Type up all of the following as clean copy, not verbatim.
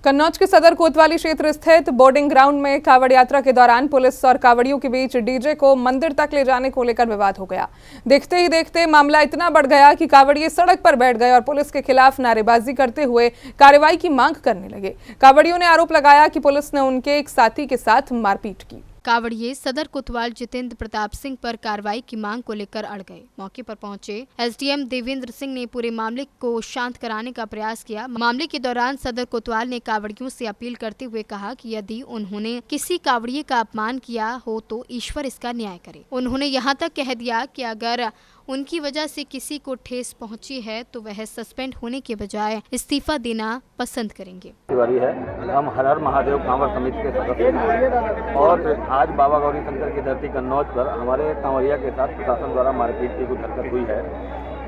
कन्नौज के सदर कोतवाली क्षेत्र स्थित बोर्डिंग ग्राउंड में कांवड़ यात्रा के दौरान पुलिस और कांवड़ियों के बीच डीजे को मंदिर तक ले जाने को लेकर विवाद हो गया। देखते ही देखते मामला इतना बढ़ गया कि कांवड़िए सड़क पर बैठ गए और पुलिस के खिलाफ नारेबाजी करते हुए कार्रवाई की मांग करने लगे। कांवड़ियों ने आरोप लगाया कि पुलिस ने उनके एक साथी के साथ मारपीट की। कांवड़िए सदर कोतवाल जितेंद्र प्रताप सिंह पर कार्रवाई की मांग को लेकर अड़ गए। मौके पर पहुंचे एसडीएम देवेंद्र सिंह ने पूरे मामले को शांत कराने का प्रयास किया। मामले के दौरान सदर कोतवाल ने कांवड़ियों से अपील करते हुए कहा कि यदि उन्होंने किसी कांवड़िए का अपमान किया हो तो ईश्वर इसका न्याय करे। उन्होंने यहां तक कह दिया कि अगर उनकी वजह से किसी को ठेस पहुंची है तो वह सस्पेंड होने के बजाय इस्तीफा देना पसंद करेंगे। है हम हर हर महादेव कांवड़ समिति के सदस्य हैं और आज बाबा गौरी शंकर की धरती कन्नौज पर हमारे कांवड़िया के साथ प्रशासन द्वारा मारपीट की कुछ हरकत हुई है,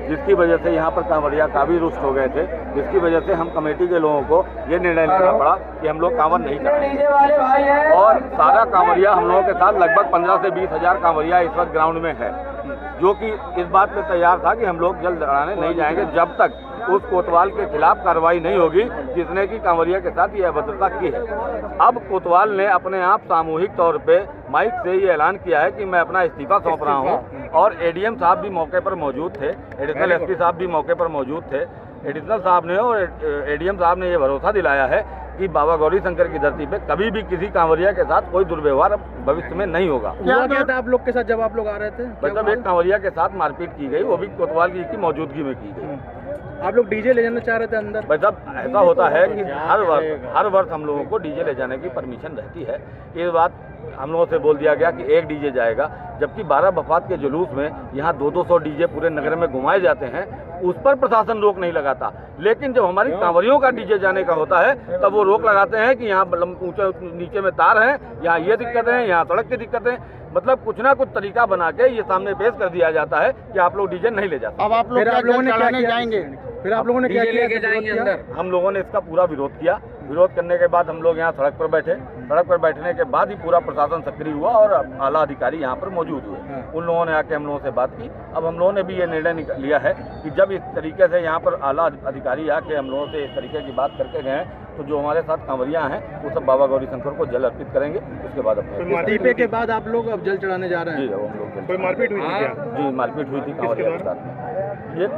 जिसकी वजह से यहाँ पर कांवड़िया काफी रुष्ट हो गए थे। जिसकी वजह से हम कमेटी के लोगों को ये निर्णय लेना पड़ा कि हम लोग कांवड़ नहीं चढ़ाएंगे और सारा कांवड़िया हम लोगों के साथ लगभग 15 से 20 हजार कांवड़िया इस वक्त ग्राउंड में है, जो कि इस बात पे तैयार था कि हम लोग जल चढ़ाने नहीं जाएंगे जब तक उस कोतवाल के खिलाफ कार्रवाई नहीं होगी जिसने कि कांवड़िया के साथ ये अभद्रता की है। अब कोतवाल ने अपने आप सामूहिक तौर पे माइक से ये ऐलान किया है कि मैं अपना इस्तीफा सौंप रहा हूँ और एडीएम साहब भी मौके पर मौजूद थे, एडिशनल एसपी साहब भी मौके पर मौजूद थे। एडिशनल साहब ने और एडीएम साहब ने ये भरोसा दिलाया है कि बाबा गौरी शंकर की धरती पे कभी भी किसी कांवड़िया के साथ कोई दुर्व्यवहार भविष्य में नहीं होगा। क्या था आप लोग के साथ जब आप लोग आ रहे थे? मतलब एक कांवड़िया के साथ मारपीट की गई, वो भी कोतवाल जी की मौजूदगी में की गई। आप लोग डीजे ले जाना चाह रहे थे अंदर? मतलब ऐसा होता है कि हर वर्ष हम लोगों को डीजे ले जाने की परमिशन रहती है। ये बात हम लोगों से बोल दिया गया कि एक डीजे जाएगा, जबकि 12 वफात के जुलूस में यहाँ 200 डीजे पूरे नगर में घुमाए जाते हैं, उस पर प्रशासन रोक नहीं लगाता। लेकिन जब हमारी कांवड़ियों का डीजे जाने का होता है तब वो रोक लगाते हैं कि यहाँ ऊंचे नीचे में तार हैं, यहाँ ये दिक्कतें हैं, यहाँ सड़क की दिक्कतें। मतलब कुछ ना कुछ तरीका बना के ये सामने पेश कर दिया जाता है कि आप लोग डीजे नहीं ले जाते। अब आप लोगों ने क्या जाएंगे? फिर आप लोगों ने क्या लेके जाएंगे अंदर? हम लोगों ने इसका पूरा विरोध किया। विरोध करने के बाद हम लोग यहाँ सड़क पर बैठे। सड़क पर बैठने के बाद ही पूरा प्रशासन सक्रिय हुआ और आला अधिकारी यहाँ पर मौजूद हुए। उन लोगों ने आके हम लोगों से बात की। अब हम लोगों ने भी ये निर्णय लिया है कि जब इस तरीके से यहाँ पर आला अधिकारी आके हम लोगों से इस तरीके की बात करके गए तो जो हमारे साथ कांवड़िया हैं वो सब बाबा गौरी शंकर को जल अर्पित करेंगे। उसके बाद अपने इस्तीफे के बाद आप लोग अब जल चढ़ाने जा रहे हैं? जी, हम लोग कोई मारपीट हुई थी क्या? जी, मारपीट हुई थी कांवड़िया के साथ। एक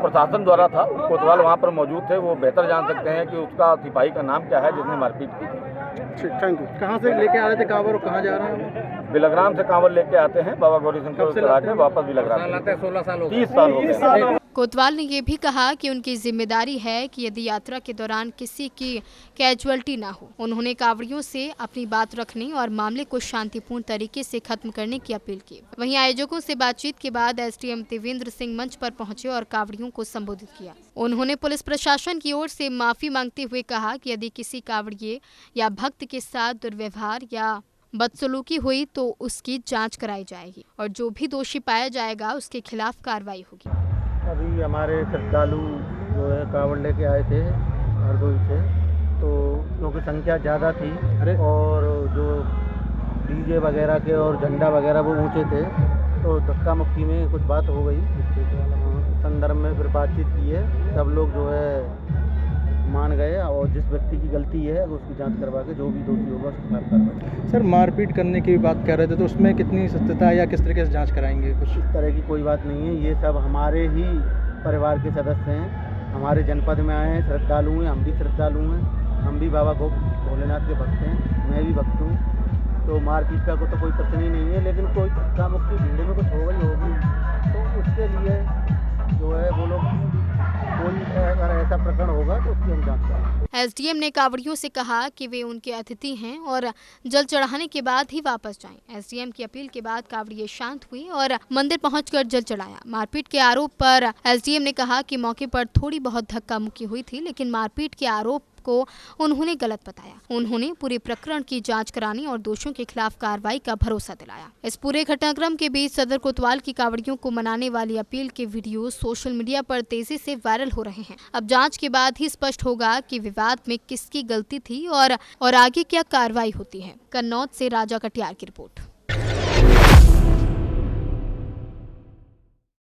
प्रशासन द्वारा था, कोतवाल वहाँ पर मौजूद थे, वो बेहतर जान सकते हैं कि उसका सिपाही का नाम क्या है जिसने मारपीट की थी। Thank you. कहाँ से लेके आ रहे थे कांवड़ और कहाँ जा रहे हैं? बिलग्राम से कांवड़ लेके आते हैं, बाबा गौरी शंकर चढ़ा के वापस बिलग्राम। 16 साल 30 साल हो गए। कोतवाल ने यह भी कहा कि उनकी जिम्मेदारी है कि यदि यात्रा के दौरान किसी की कैजुअलिटी ना हो। उन्होंने कांवड़ियों से अपनी बात रखने और मामले को शांतिपूर्ण तरीके से खत्म करने की अपील की। वहीं आयोजकों से बातचीत के बाद एसडीएम देवेंद्र सिंह मंच पर पहुंचे और कांवड़ियों को संबोधित किया। उन्होंने पुलिस प्रशासन की ओर से माफी मांगते हुए कहा कि यदि किसी कांवड़िए या भक्त के साथ दुर्व्यवहार या बदसलूकी हुई तो उसकी जांच कराई जाएगी और जो भी दोषी पाया जाएगा उसके खिलाफ कार्रवाई होगी। अभी हमारे श्रद्धालु जो है कांवड़ लेके आए थे हरदोई से, तो क्योंकि संख्या ज़्यादा थी और जो डीजे वगैरह के और झंडा वगैरह वो ऊंचे थे, तो धक्का मुक्की में कुछ बात हो गई। इस संदर्भ में फिर बातचीत की है, सब लोग जो है मान गए और जिस व्यक्ति की गलती है उसकी जांच करवा के जो भी दोषी होगा उसको कार्रवाई। सर, मारपीट करने की बात कर रहे थे तो उसमें कितनी सत्यता है या किस तरीके से जांच कराएंगे? कुछ इस तरह की कोई बात नहीं है, ये सब हमारे ही परिवार के सदस्य हैं, हमारे जनपद में आए हैं, श्रद्धालु हैं, हम भी श्रद्धालु हैं, हम भी बाबा को भोलेनाथ के भक्त हैं, मैं भी भक्त हूँ। तो मारपीट का तो कोई प्रश्न ही नहीं है, लेकिन कोई धक्का मुक्की भीड़ में कुछ होगी तो उसके लिए जो है वो लोग अगर ऐसा प्रकरण होगा तो उसकी हम जांच करेंगे। एसडीएम ने कांवड़ियों से कहा कि वे उनके अतिथि हैं और जल चढ़ाने के बाद ही वापस जाएं। एसडीएम की अपील के बाद कांवड़िए शांत हुई और मंदिर पहुंचकर जल चढ़ाया। मारपीट के आरोप पर एसडीएम ने कहा कि मौके पर थोड़ी बहुत धक्का मुक्की हुई थी, लेकिन मारपीट के आरोप को उन्होंने गलत बताया। उन्होंने पूरे प्रकरण की जांच कराने और दोषियों के खिलाफ कार्रवाई का भरोसा दिलाया। इस पूरे घटनाक्रम के बीच सदर कोतवाल की कांवड़ियों को मनाने वाली अपील के वीडियो सोशल मीडिया पर तेजी से वायरल हो रहे हैं। अब जांच के बाद ही स्पष्ट होगा कि विवाद में किसकी गलती थी और आगे क्या कार्रवाई होती है। कन्नौज से राजा कटियार की रिपोर्ट।